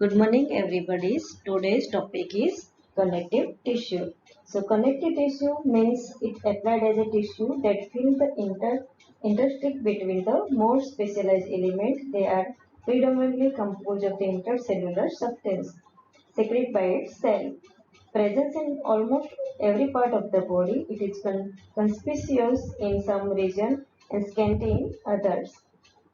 Good morning, everybody. Today's topic is connective tissue. So, connective tissue means it applied as a tissue that fills the interstice between the more specialized elements. They are predominantly composed of the intercellular substance secreted by its cell. Present in almost every part of the body, it is conspicuous in some region and scanty in others.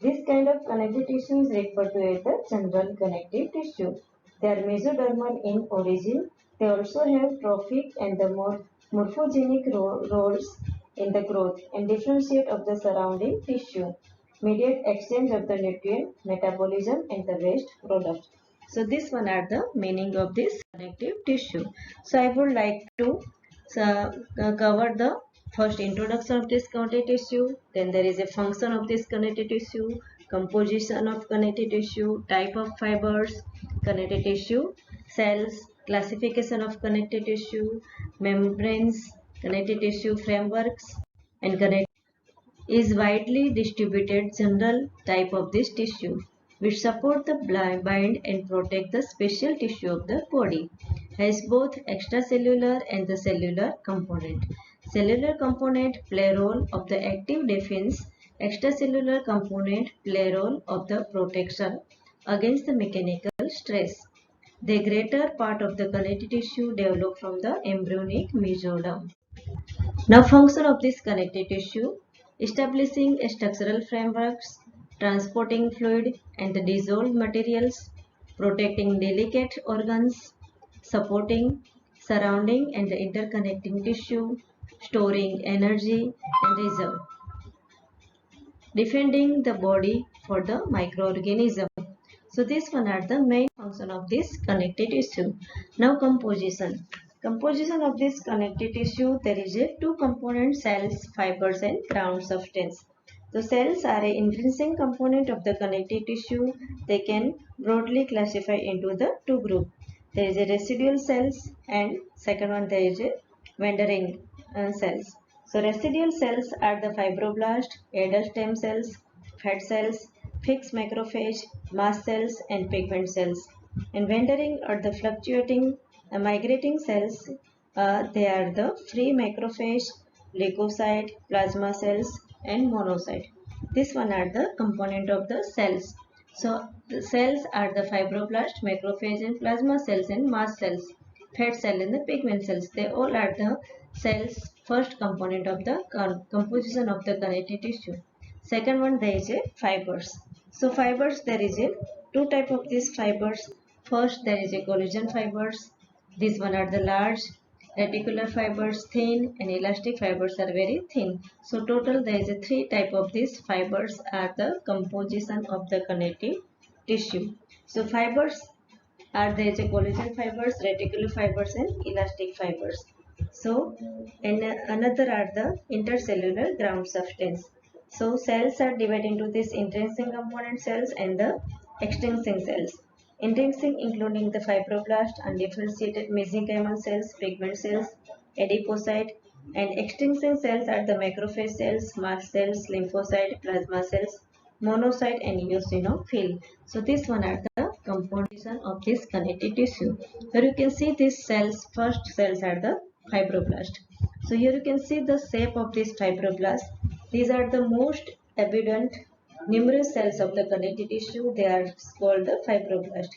This kind of connective tissue is referred to as the general connective tissue. They are mesodermal in origin. They also have trophic and the more morphogenic roles in the growth and differentiate of the surrounding tissue, mediate exchange of the nutrient, metabolism, and the waste product. So this one are the meaning of this connective tissue. So I would like to cover the first introduction of this connective tissue, then there is a function of this connective tissue, composition of connective tissue, type of fibers, connective tissue, cells, classification of connective tissue, membranes, connective tissue frameworks, and connective is widely distributed general type of this tissue which support the bind and protect the special tissue of the body, has both extracellular and the cellular component. Cellular component play role of the active defense, extracellular component play role of the protection against the mechanical stress. The greater part of the connective tissue develop from the embryonic mesoderm. Now function of this connective tissue, establishing structural frameworks, transporting fluid and the dissolved materials, protecting delicate organs, supporting, surrounding and the interconnecting tissue, storing energy and reserve, defending the body for the microorganism. So these one are the main function of this connective tissue. Now composition. Composition of this connective tissue, there is a two component cells, fibers and ground substance. The cells are an intrinsic component of the connective tissue. They can broadly classify into the two groups. There is a residual cells and second one there is a wandering cells. So residual cells are the fibroblast, adult stem cells, fat cells, fixed macrophage, mast cells and pigment cells. And wandering are the fluctuating migrating cells. They are the free macrophage, leukocyte, plasma cells and monocyte. This one are the component of the cells. So the cells are the fibroblast, macrophage and plasma cells and mast cells, fat cell and the pigment cells. They all are the cells first component of the composition of the connective tissue. Second one there is a fibers. So fibers there is a two type of these fibers. First there is a collagen fibers. These one are the large reticular fibers, thin and elastic fibers are very thin. So total there is a three type of these fibers are the composition of the connective tissue. So fibers are there is a collagen fibers, reticular fibers and elastic fibers. So and another are the intercellular ground substance. So cells are divided into this intrinsic component cells and the extrinsic cells. Intrinsic including the fibroblast, undifferentiated mesenchymal cells, pigment cells, adipocyte, and extrinsic cells are the macrophage cells, mast cells, lymphocyte, plasma cells, monocyte and eosinophil. So this one are the composition of this connective tissue. Here you can see these cells, first cells are the fibroblast. So here you can see the shape of this fibroblast. These are the most abundant numerous cells of the connective tissue. They are called the fibroblast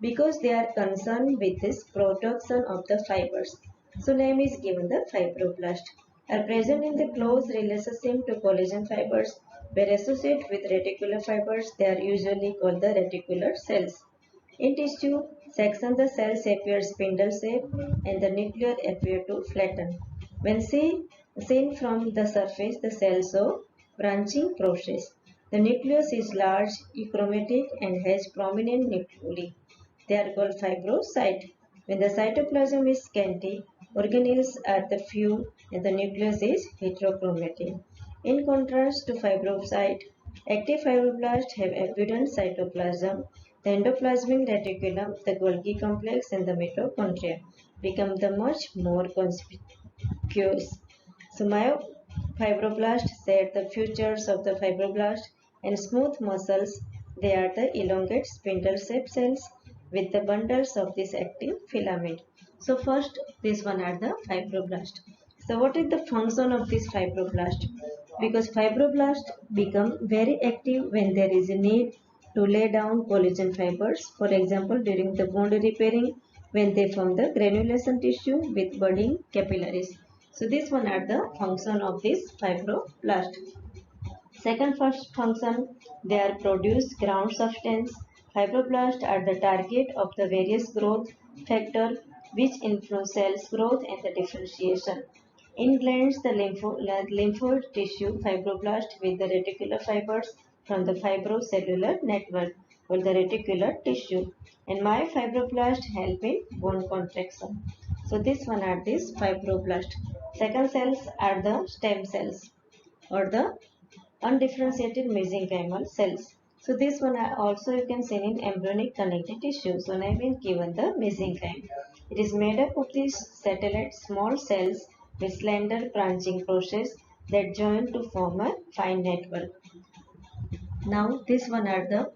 because they are concerned with this production of the fibers. So name is given the fibroblast. Are present in the close relationship to collagen fibers. Where associated with reticular fibers, they are usually called the reticular cells. In tissue section, the cells appear spindle shape and the nucleus appear to flatten. When seen from the surface, the cells show branching process. The nucleus is large, achromatic and has prominent nucleoli. They are called fibrocyte. When the cytoplasm is scanty, organelles are the few and the nucleus is heterochromatic. In contrast to fibrocyte, active fibroblasts have abundant cytoplasm. The endoplasmic reticulum, the Golgi complex and the mitochondria become the much more conspicuous. So myofibroblasts share the features of the fibroblast and smooth muscles. They are the elongate spindle-shaped cells. with the bundles of this active filament. So first, this one are the fibroblast. So what is the function of this fibroblast? Because fibroblast become very active when there is a need to lay down collagen fibers, for example during the bond repairing when they form the granulation tissue with budding capillaries. So this one are the function of this fibroblast. Second first function, they are produce ground substance. Fibroblasts are the target of the various growth factor which influence cells growth and the differentiation. In glands, the lymphoid tissue fibroblast with the reticular fibers from the fibrocellular network or the reticular tissue. And myofibroblast help in bone contraction. So this one are this fibroblast. Second cells are the stem cells or the undifferentiated mesenchymal cells. So this one also you can see in embryonic connective tissue. So I will given the mesenchyme. It is made up of these satellite small cells with slender branching process that join to form a fine network. Now this one are the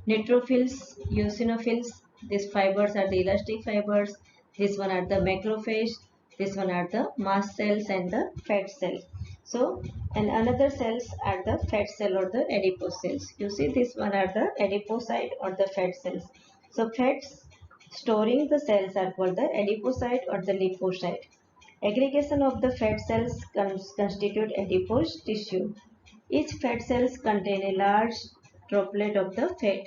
neutrophils, eosinophils. These fibers are the elastic fibers. This one are the macrophage. This one are the mast cells and the fat cells. So, and another cells are the fat cell or the adipose cells. You see, this one are the adipocyte or the fat cells. So, fats storing the cells are called the adipocyte or the lipocyte. Aggregation of the fat cells constitute adipose tissue. Each fat cells contain a large droplet of the fat,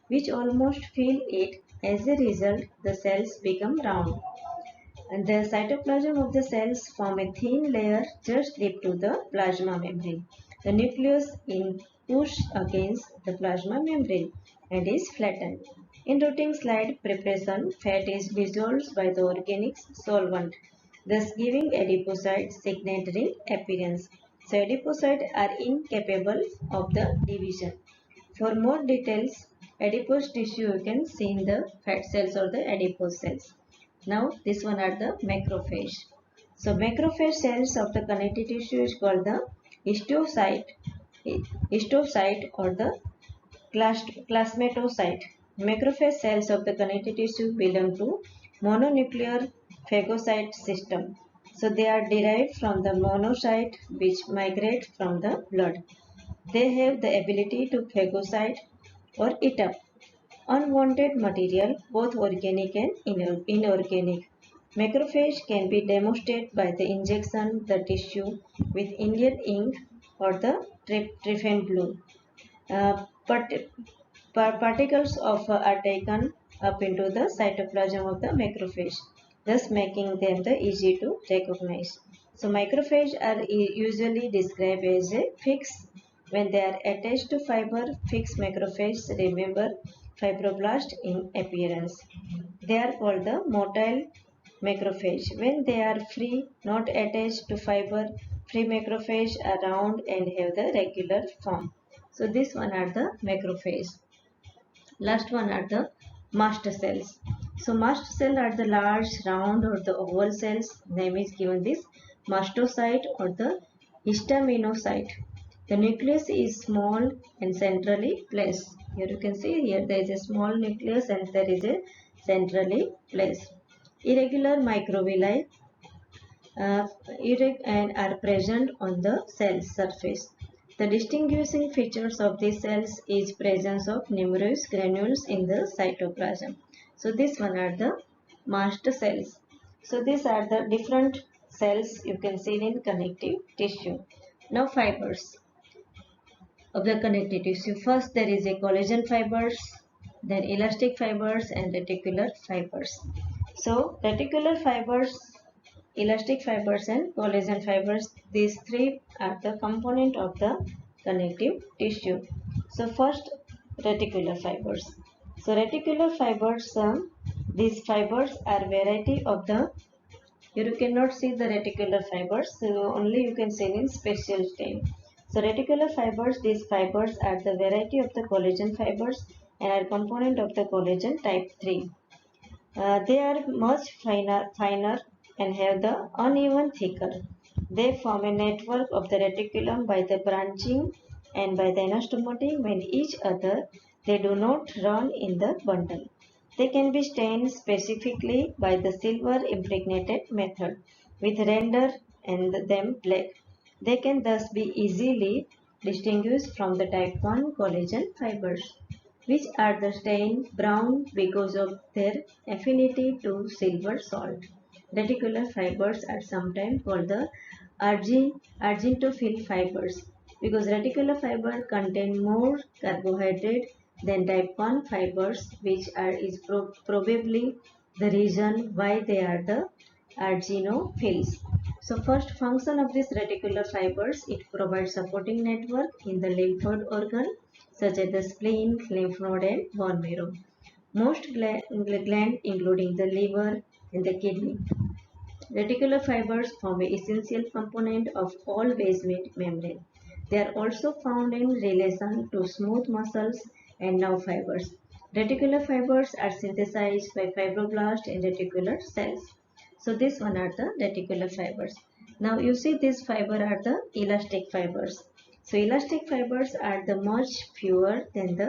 which almost fill it. As a result, the cells become round. And the cytoplasm of the cells form a thin layer just deep to the plasma membrane. The nucleus is pushed against the plasma membrane and is flattened. In routing slide preparation, fat is dissolved by the organic solvent, thus giving adipocytes signatory appearance. So adipocytes are incapable of the division. For more details, adipose tissue you can see in the fat cells or the adipose cells. Now this one are the macrophage. So macrophage cells of the connective tissue is called the histiocyte, histocyte or the plasmatocyte. Macrophage cells of the connective tissue belong to mononuclear phagocyte system. So they are derived from the monocyte which migrate from the blood. They have the ability to phagocyte or eat up unwanted material, both organic and inorganic. Macrophage can be demonstrated by the injection the tissue with Indian ink or the tryptophan blue. But particles of are taken up into the cytoplasm of the macrophage, thus making them the easy to recognize. So macrophage are usually described as a fixed when they are attached to fiber. Fixed macrophages remember fibroblast in appearance. They are called the motile macrophage. When they are free, not attached to fiber, free macrophage are round and have the regular form. So this one are the macrophage. Last one are the mast cells. So mast cell are the large round or the oval cells. Name is given this mastocyte or the histaminocyte. The nucleus is small and centrally placed. Here you can see here there is a small nucleus and there is a centrally placed. Irregular microvilli uh, and are present on the cell surface. The distinguishing features of these cells is presence of numerous granules in the cytoplasm. So this one are the mast cells. So these are the different cells you can see in connective tissue. Now fibers of the connective tissue. First there is a collagen fibers, then elastic fibers and reticular fibers. So reticular fibers, elastic fibers and collagen fibers, these three are the component of the connective tissue. So first reticular fibers. So reticular fibers, these fibers are variety of the, here you cannot see the reticular fibers, so only you can see in special stain. So reticular fibers, these fibers are the variety of the collagen fibers and are component of the collagen type 3. They are much finer and have the uneven thicker. They form a network of the reticulum by the branching and by the anastomotic when each other. They do not run in the bundle. They can be stained specifically by the silver impregnated method with render and them black. They can thus be easily distinguished from the type 1 collagen fibers, which are the stained brown because of their affinity to silver salt. Reticular fibers are sometimes called the argentophil fibers because reticular fiber contain more carbohydrate than type 1 fibers, which is probably the reason why they are the arginophils. So first function of these reticular fibers, it provides supporting network in the lymph organ such as the spleen, lymph node and bone marrow. Most glands including the liver and the kidney. Reticular fibers form an essential component of all basement membrane. They are also found in relation to smooth muscles and nerve fibers. Reticular fibers are synthesized by fibroblasts and reticular cells. So this one are the reticular fibers. Now you see these fiber are the elastic fibers. So elastic fibers are the much fewer than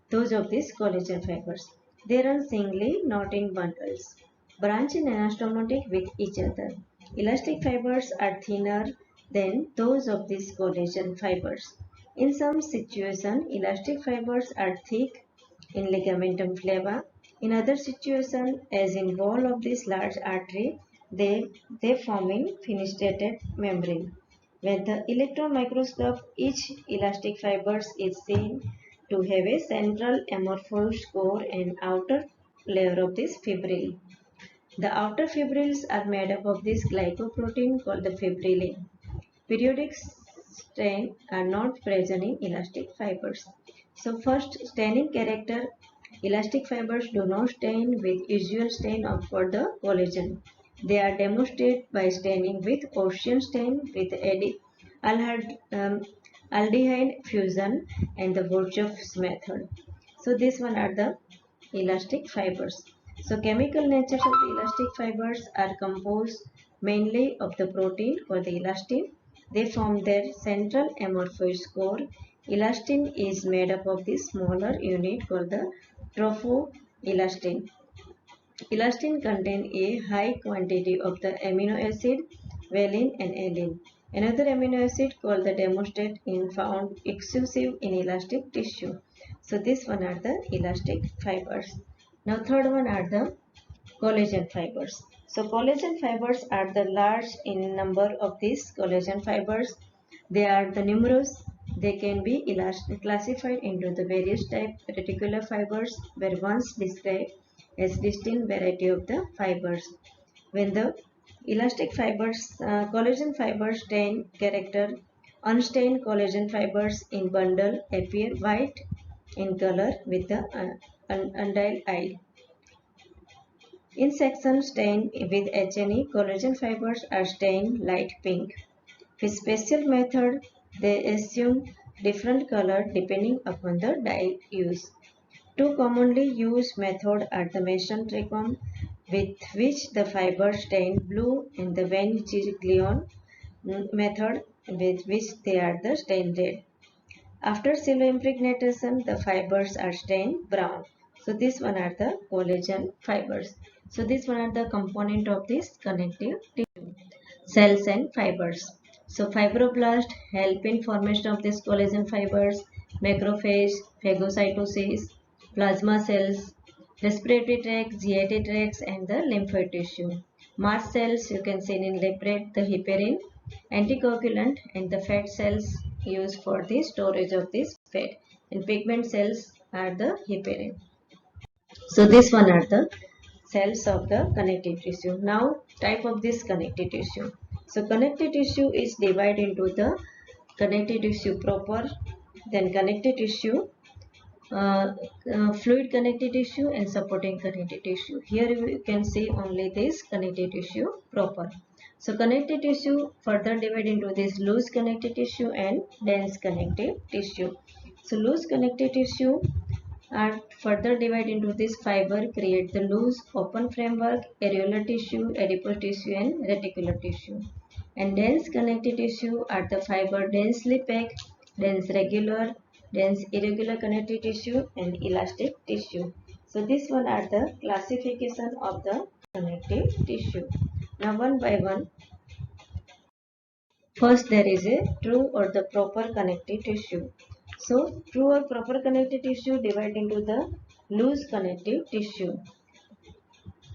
those of these collagen fibers. They run singly, not in bundles, branch in anastomotic with each other. Elastic fibers are thinner than those of these collagen fibers. In some situations, elastic fibers are thick in ligamentum flava. In other situations, as in wall of this large artery, they form in fenestrated membrane. With the electron microscope, each elastic fibers is seen to have a central amorphous core and outer layer of this fibril. The outer fibrils are made up of this glycoprotein called the fibrillin. Periodic strain are not present in elastic fibers. So first, staining character. Elastic fibers do not stain with usual stain of for the collagen. They are demonstrated by staining with ocean stain with aldehyde fusion and the Virchow's method. So these one are the elastic fibers. So chemical natures of the elastic fibers are composed mainly of the protein called the elastin. They form their central amorphous core. Elastin is made up of this smaller unit called the trophoelastin. Elastin contains a high quantity of the amino acid valine and alanine. Another amino acid called the demostat is found exclusive in elastic tissue. So this one are the elastic fibers. Now third one are the collagen fibers. So collagen fibers are the large in number of these collagen fibers. They are the numerous. They can be classified into the various type reticular fibers were once described as distinct variety of the fibers. When the elastic fibers, collagen fibers stain character, unstained collagen fibers in bundle appear white in color with the undialed eye. In section stained with HNE, collagen fibers are stained light pink. With special method, they assume different color depending upon the dye used. Two commonly used methods are the Mason trichome, with which the fibers stain blue, and the Van Giglione method, with which they are the stained red. After impregnation, the fibers are stained brown. So this one are the collagen fibers. So this one are the component of this connective tissue, cells and fibers. So fibroblast help in formation of these collagen fibers, macrophage, phagocytosis, plasma cells, respiratory tract, GI tracts, and the lymphoid tissue. Mast cells you can see in liberate the heparin, anticoagulant, and the fat cells used for the storage of this fat. And pigment cells are the heparin. So this one are the cells of the connective tissue. Now type of this connective tissue. So connective tissue is divided into the connective tissue proper, then connective tissue, uh, fluid connective tissue and supporting connective tissue. Here you can see only this connective tissue proper. So connective tissue further divided into this loose connective tissue and dense connective tissue. So loose connective tissue are further divided into this fiber create the loose open framework, areolar tissue, adipose tissue and reticular tissue. And dense connective tissue are the fiber densely packed, dense regular, dense irregular connective tissue and elastic tissue. So this one are the classification of the connective tissue. Now one by one. First, there is a true or the proper connective tissue. So, true or proper connective tissue divide into the loose connective tissue.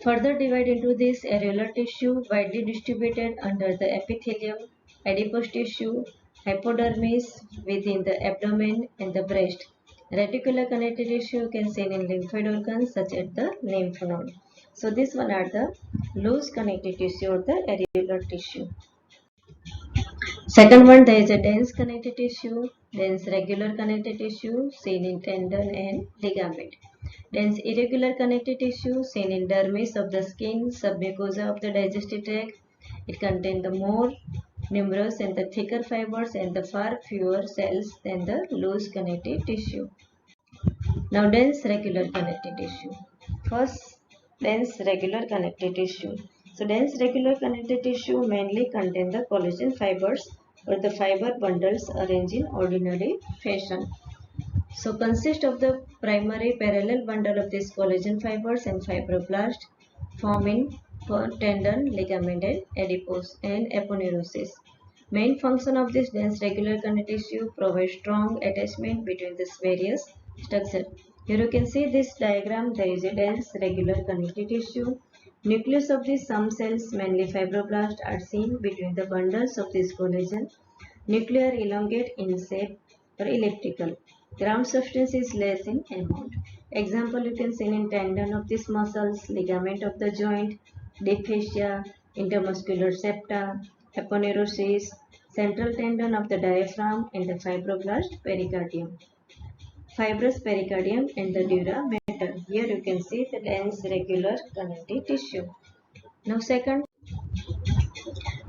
Further divide into this areolar tissue widely distributed under the epithelium, adipose tissue, hypodermis within the abdomen and the breast. Reticular connective tissue can seen in lymphoid organs such as the lymph node. So, this one are the loose connective tissue or the areolar tissue. Second one, there is a dense connective tissue, dense regular connective tissue seen in tendon and ligament. Dense irregular connective tissue seen in dermis of the skin, submucosa of the digestive tract. It contains the more numerous and the thicker fibers and the far fewer cells than the loose connective tissue. Now dense regular connective tissue. First, dense regular connective tissue. So dense regular connective tissue mainly contain the collagen fibers or the fiber bundles arranged in ordinary fashion. So consist of the primary parallel bundle of these collagen fibers and fibroblast forming tendon, ligament and adipose and aponeurosis. Main function of this dense regular connective tissue provides strong attachment between these various structures. Here you can see this diagram. There is a dense regular connective tissue. Nucleus of these some cells, mainly fibroblasts, are seen between the bundles of this collagen. Nuclear elongate in shape or elliptical. Ground substance is less in amount. Example you can see in tendon of these muscles, ligament of the joint, deep fascia, intermuscular septa, aponeurosis, central tendon of the diaphragm and the fibroblast pericardium. Fibrous pericardium and the dura mater. Here you can see the dense regular connective tissue. Now second,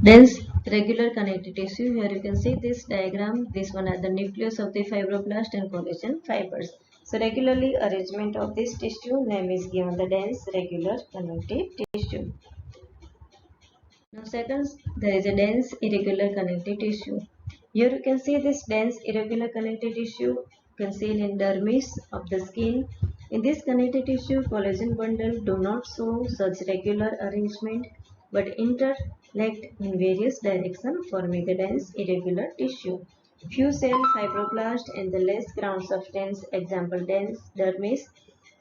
dense regular connective tissue. Here you can see this diagram. This one are the nucleus of the fibroblast and collagen fibers. So regularly arrangement of this tissue name is given the dense regular connective tissue. Now second, there is a dense irregular connective tissue. Here you can see this dense irregular connective tissue concealed in dermis of the skin. In this connective tissue, collagen bundle do not show such regular arrangement but interlaced in various directions forming the dense irregular tissue. Few cell fibroblast and the less ground substance, example dense dermis,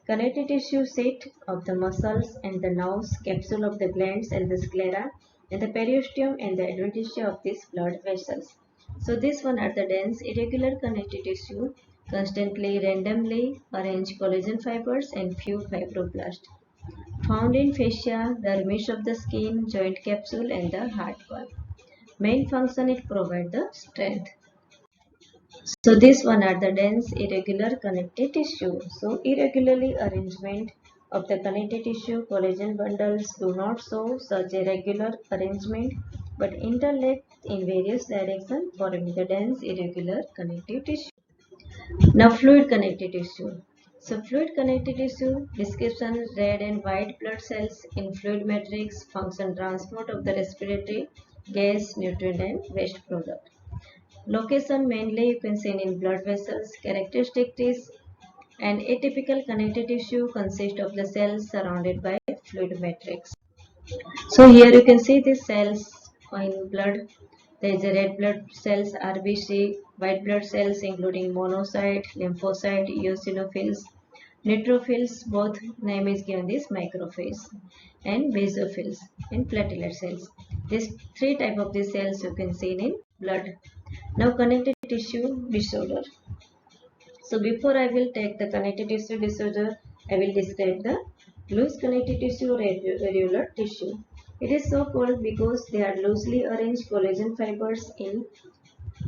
connective tissue set of the muscles and the nerves, capsule of the glands and the sclera, and the periosteum and the adventitia of these blood vessels. So this one are the dense irregular connective tissue, constantly randomly arranged collagen fibers and few fibroblasts. Found in fascia, dermis of the skin, joint capsule and the heart wall. Main function it provide the strength. So this one are the dense irregular connective tissue. So irregularly arrangement of the connective tissue collagen bundles do not show such a regular arrangement but interlaced in various directions forming the dense irregular connective tissue. Now fluid connective tissue. So fluid connective tissue description red and white blood cells in fluid matrix function transport of the respiratory gas, nutrient and waste product. Location mainly you can see in blood vessels. Characteristic is an atypical connective tissue consists of the cells surrounded by fluid matrix. So here you can see the cells in blood. There is a red blood cells RBC, white blood cells including monocyte, lymphocyte, eosinophils, neutrophils. Both name is given this macrophage and basophils and platelet cells. These three type of these cells you can see in blood. Now connective tissue disorder. So before I will take the connective tissue disorder, I will describe the loose connective tissue or areolar tissue. It is so called because they are loosely arranged collagen fibers in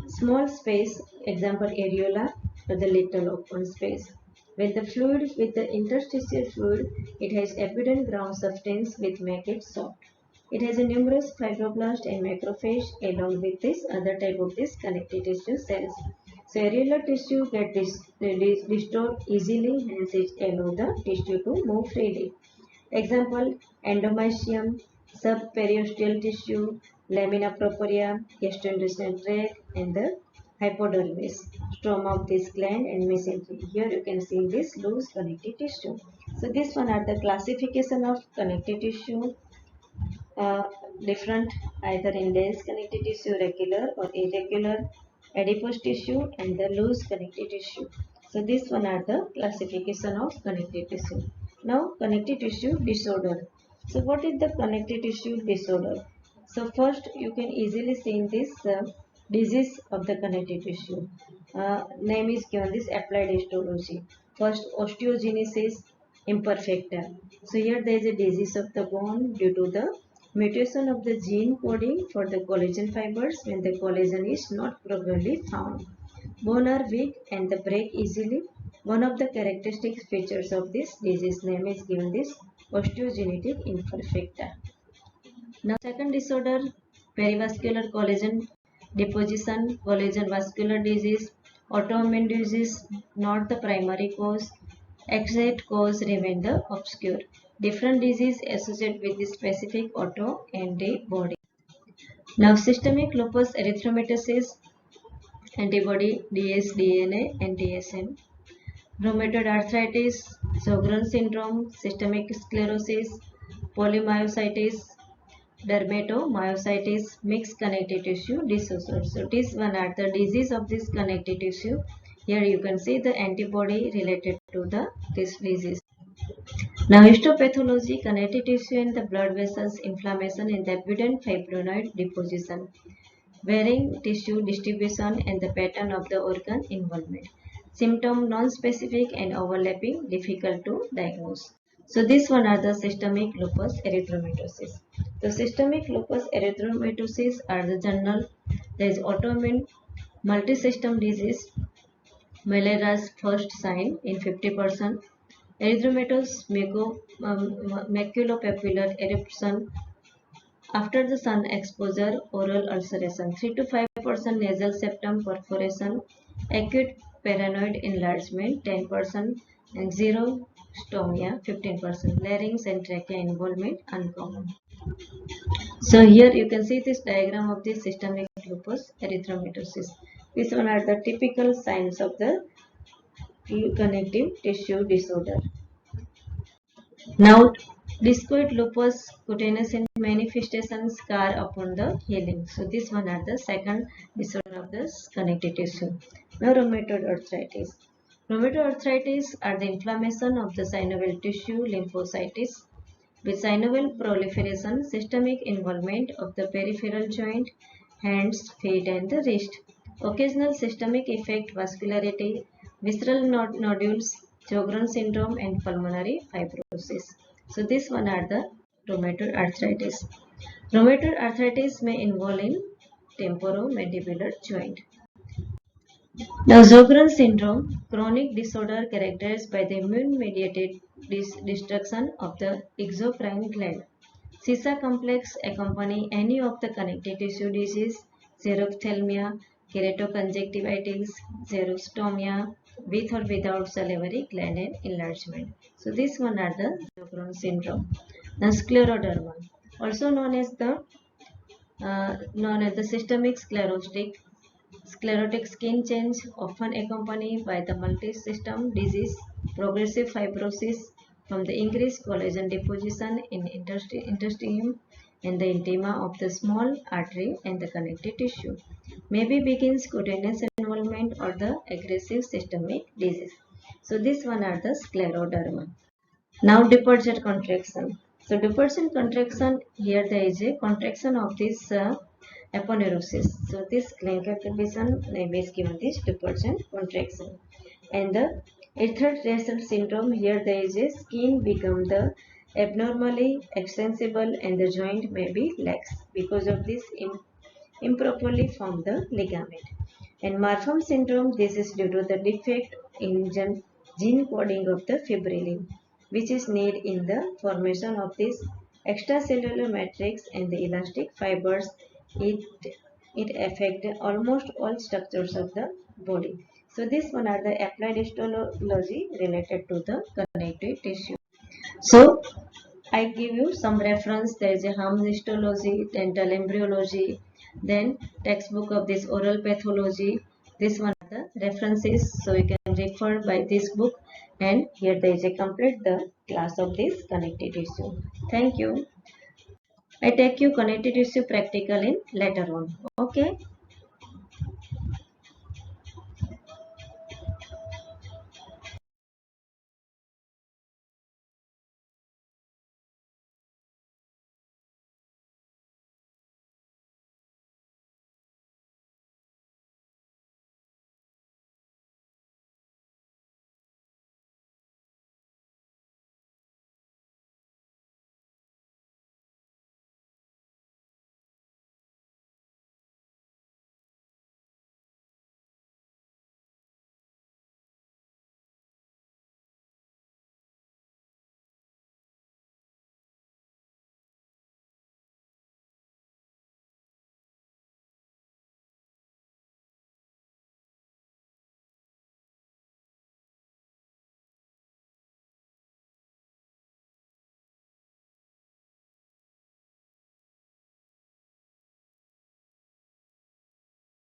small space, example areola or the little open space. When the fluid with the interstitial fluid, it has abundant ground substance which make it soft. It has a numerous fibroblast and macrophage along with this other type of this connective tissue cells. So areolar tissue get disturbed easily, hence it allows the tissue to move freely. Example, endomysium, subperiosteal tissue, lamina propria, gastrointestinal tract, and the hypodermis, stroma of this gland, and mesentery. Here you can see this loose connective tissue. So this one are the classification of connective tissue, uh, different either in dense connective tissue, regular or irregular, adipose tissue, and the loose connective tissue. So this one are the classification of connective tissue. Now connective tissue disorder. So what is the connective tissue disorder? So first you can easily see in this disease of the connective tissue. Name is given this applied histology. First osteogenesis imperfecta. So here there is a disease of the bone due to the mutation of the gene coding for the collagen fibers when the collagen is not properly found. Bone are weak and they break easily. One of the characteristic features of this disease name is given this osteogenetic imperfecta. Now second disorder, perivascular collagen deposition, collagen vascular disease, autoimmune disease, not the primary cause, exact cause remain the obscure. Different disease associated with the specific autoantibody. Now systemic lupus erythematosus, antibody dsDNA and DSM. Rheumatoid arthritis, Sjogren's syndrome, systemic sclerosis, polymyositis, dermatomyositis, mixed connective tissue disorder. So this one are the disease of this connective tissue. Here you can see the antibody related to this disease. Now histopathology, connective tissue in the blood vessels, inflammation in the abundant fibrinoid deposition, varying tissue distribution and the pattern of the organ involvement. Symptom non-specific and overlapping, difficult to diagnose. So this one are the systemic lupus erythematosus. The systemic lupus erythematosus are the general. There is autoimmune multisystem disease, malaria's first sign in 50%. Erythematous maculopapular eruption after the sun exposure, oral ulceration, 3 to 5% nasal septum perforation, acute paranoid enlargement, 10%, and xerostomia, 15%, larynx and trachea involvement, uncommon. So here you can see this diagram of the systemic lupus erythematosus. These one are the typical signs of the connective tissue disorder. Now, discoid lupus cutaneous manifestation scar upon the healing. So this one are the second disorder of the connective tissue. Now, rheumatoid arthritis. Rheumatoid arthritis are the inflammation of the synovial tissue, lymphocytes, with synovial proliferation, systemic involvement of the peripheral joint, hands, feet, and the wrist. Occasional systemic effect, vascularity, visceral nodules, Sjogren's syndrome, and pulmonary fibrosis. So this one are the rheumatoid arthritis. Rheumatoid arthritis may involve in temporomandibular joint. Now, Sjogren's syndrome, chronic disorder characterized by the immune-mediated destruction of the exocrine gland. CISA complex accompany any of the connective tissue disease, xerophthalmia, keratoconjunctivitis, xerostomia, with or without salivary gland enlargement. So this one are the Sjogren's syndrome. Now scleroderma, also known as the systemic sclerotic skin change, often accompanied by the multi-system disease, progressive fibrosis from the increased collagen deposition in intestine and the intima of the small artery and the connective tissue. Maybe begins cutaneous involvement or the aggressive systemic disease. So this one are the scleroderma. Now departure contraction. So departure contraction, here there is a contraction of this aponeurosis. So this clinical condition name is given this departure contraction. And the Ehlers-Danlos syndrome, here there is a skin become the abnormally extensible and the joint may be lax because of this improperly formed the ligament. And Marfan syndrome, this is due to the defect in gene coding of the fibrillin, which is needed in the formation of this extracellular matrix and the elastic fibers. It, it affects almost all structures of the body. So this one are the applied histology related to the connective tissue. So I give you some reference. There is a Hams histology, dental embryology, then textbook of this oral pathology. This one are the references, so you can refer by this book, and here there is a complete the class of this connective tissue. Thank you. I take you connective tissue practical in later on. Okay.